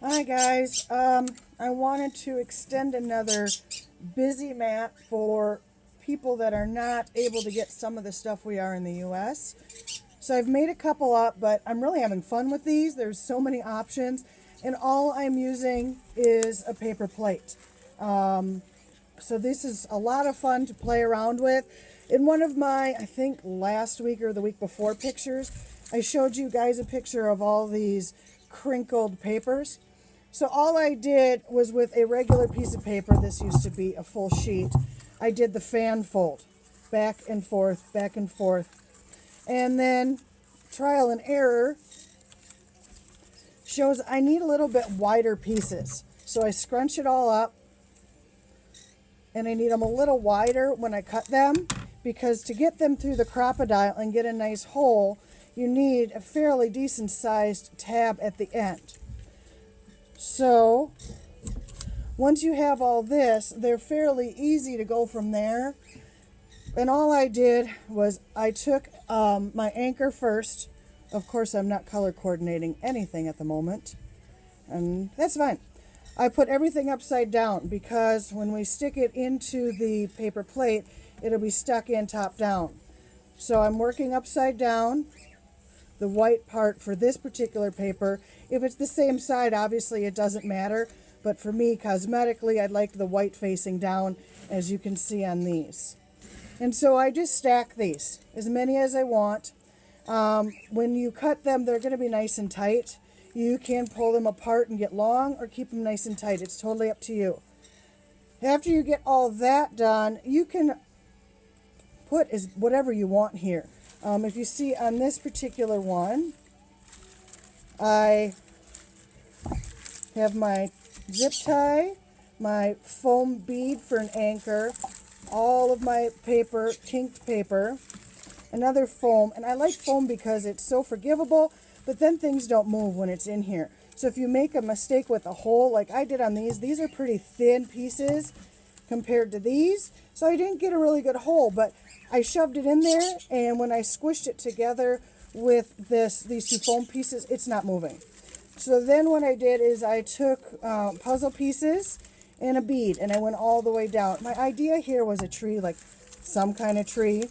Hi guys, I wanted to extend another busy mat for people that are not able to get some of the stuff we are in the US. So I've made a couple up, but I'm really having fun with these. There's so many options, and all I'm using is a paper plate. So this is a lot of fun to play around with. In one of my, I think last week or the week before pictures, I showed you guys a picture of all these crinkled papers. So all I did was with a regular piece of paper, this used to be a full sheet, I did the fan fold, back and forth, back and forth. And then trial and error shows I need a little bit wider pieces. So I scrunch it all up, and I need them a little wider when I cut them, because to get them through the crocodile and get a nice hole, you need a fairly decent sized tab at the end. So once you have all this, they're fairly easy to go from there. And all I did was I took my anchor first. Of course, I'm not color coordinating anything at the moment, and that's fine. I put everything upside down because when we stick it into the paper plate, it'll be stuck in top down. So I'm working upside down, the white part for this particular paper. If it's the same side, obviously it doesn't matter, but for me, cosmetically, I'd like the white facing down, as you can see on these. And so I just stack these, as many as I want. When you cut them, they're going to be nice and tight. You can pull them apart and get long, or keep them nice and tight. It's totally up to you. After you get all that done, you can put whatever you want here. If you see on this particular one, I have my zip tie, my foam bead for an anchor, all of my paper, kinked paper, another foam. And I like foam because it's so forgivable, but then things don't move when it's in here. So if you make a mistake with a hole, like I did on these are pretty thin pieces compared to these. So I didn't get a really good hole, but I shoved it in there, and when I squished it together with these two foam pieces, it's not moving. So then what I did is I took puzzle pieces and a bead, and I went all the way down. My idea here was a tree, like some kind of tree.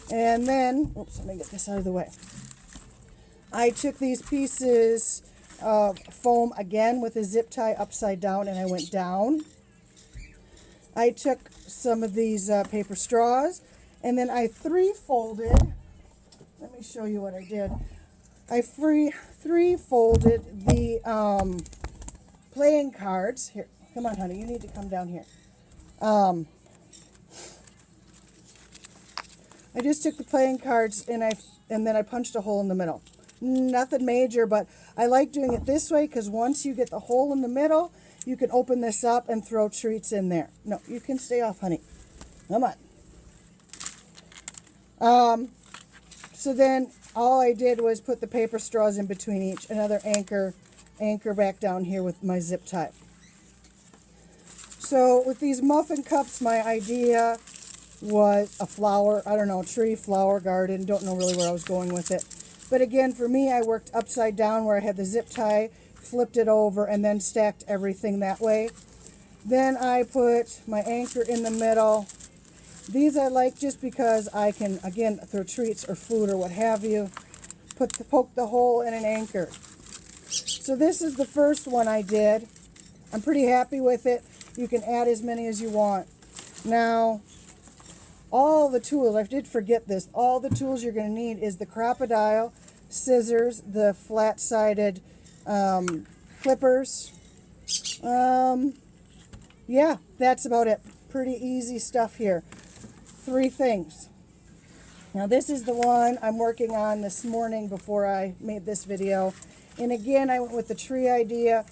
And then, oops, let me get this out of the way. I took these pieces of foam again with a zip tie upside down, and I went down. I took some of these paper straws, and then I three-folded. Let me show you what I did. I three-folded the playing cards. Here, come on, honey, you need to come down here. I just took the playing cards and then I punched a hole in the middle. Nothing major, but I like doing it this way because once you get the hole in the middle, you can open this up and throw treats in there. No, you can stay off, honey. Come on. So then all I did was put the paper straws in between each. Another anchor back down here with my zip tie. So with these muffin cups, my idea was a flower, I don't know, tree, flower, garden, don't know really where I was going with it. But again, for me, I worked upside down where I had the zip tie, flipped it over, and then stacked everything that way. Then I put my anchor in the middle. These I like just because I can, again, throw treats or food or what have you, poke the hole in an anchor. So this is the first one I did. I'm pretty happy with it. You can add as many as you want. Now, all the tools, I did forget this, all the tools you're going to need is the crocodile, scissors, the flat-sided clippers. Yeah, that's about it. Pretty easy stuff here. 3 things. Now this is the one I'm working on this morning before I made this video. And again, I went with the tree idea.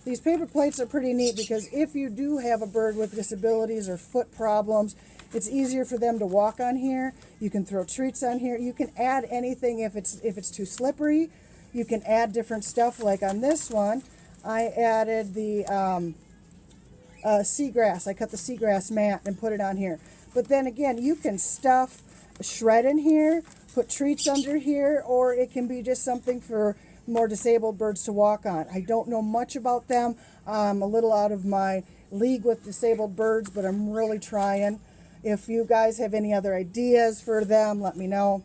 These paper plates are pretty neat because if you do have a bird with disabilities or foot problems, it's easier for them to walk on here. You can throw treats on here. You can add anything if it's too slippery. You can add different stuff. Like on this one, I added the seagrass. I cut the seagrass mat and put it on here. But then again, you can stuff a shred in here, put treats under here, or it can be just something for more disabled birds to walk on. I don't know much about them. I'm a little out of my league with disabled birds, but I'm really trying. If you guys have any other ideas for them, let me know.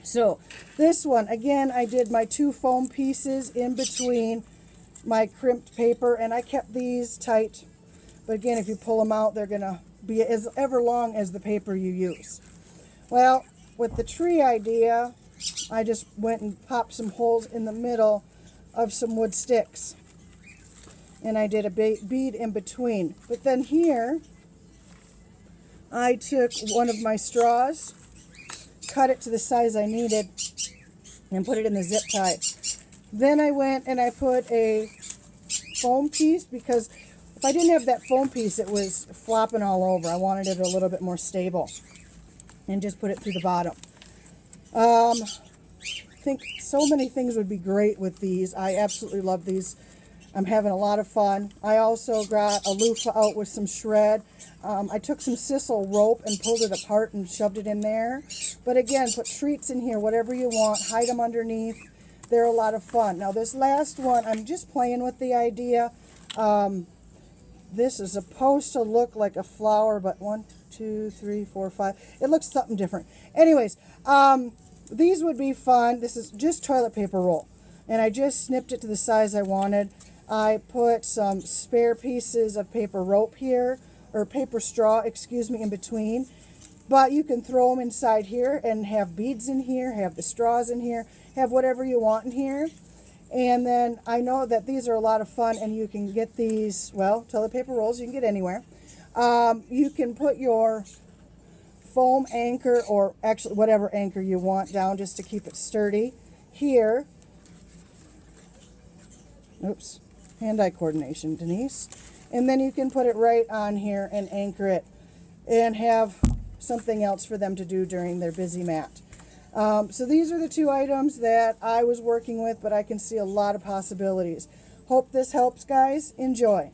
So this one, again, I did my 2 foam pieces in between my crimped paper, and I kept these tight. But again, if you pull them out, they're going to be as ever long as the paper you use. Well, with the tree idea, I just went and popped some holes in the middle of some wood sticks. And I did a bead in between. But then here, I took one of my straws, cut it to the size I needed, and put it in the zip tie. Then I went and I put a foam piece, because if I didn't have that foam piece, it was flopping all over. I wanted it a little bit more stable. And just put it through the bottom. I think so many things would be great with these. I absolutely love these. I'm having a lot of fun. I also got a loofah out with some shred. I took some sisal rope and pulled it apart and shoved it in there. But again, put treats in here, whatever you want. Hide them underneath. They're a lot of fun. Now this last one, I'm just playing with the idea. This is supposed to look like a flower, but 1, 2, 3, 4, 5. It looks something different. Anyways, these would be fun. This is just toilet paper roll. And I just snipped it to the size I wanted. I put some spare pieces of paper rope here, or paper straw, excuse me, in between. But you can throw them inside here and have beads in here, have the straws in here, have whatever you want in here. And then I know that these are a lot of fun, and you can get these, well, toilet paper rolls you can get anywhere. You can put your foam anchor, or actually whatever anchor you want, down just to keep it sturdy here. Oops, hand-eye coordination, Denise. And then you can put it right on here and anchor it and have something else for them to do during their busy mat. So these are the 2 items that I was working with, but I can see a lot of possibilities. Hope this helps, guys. Enjoy.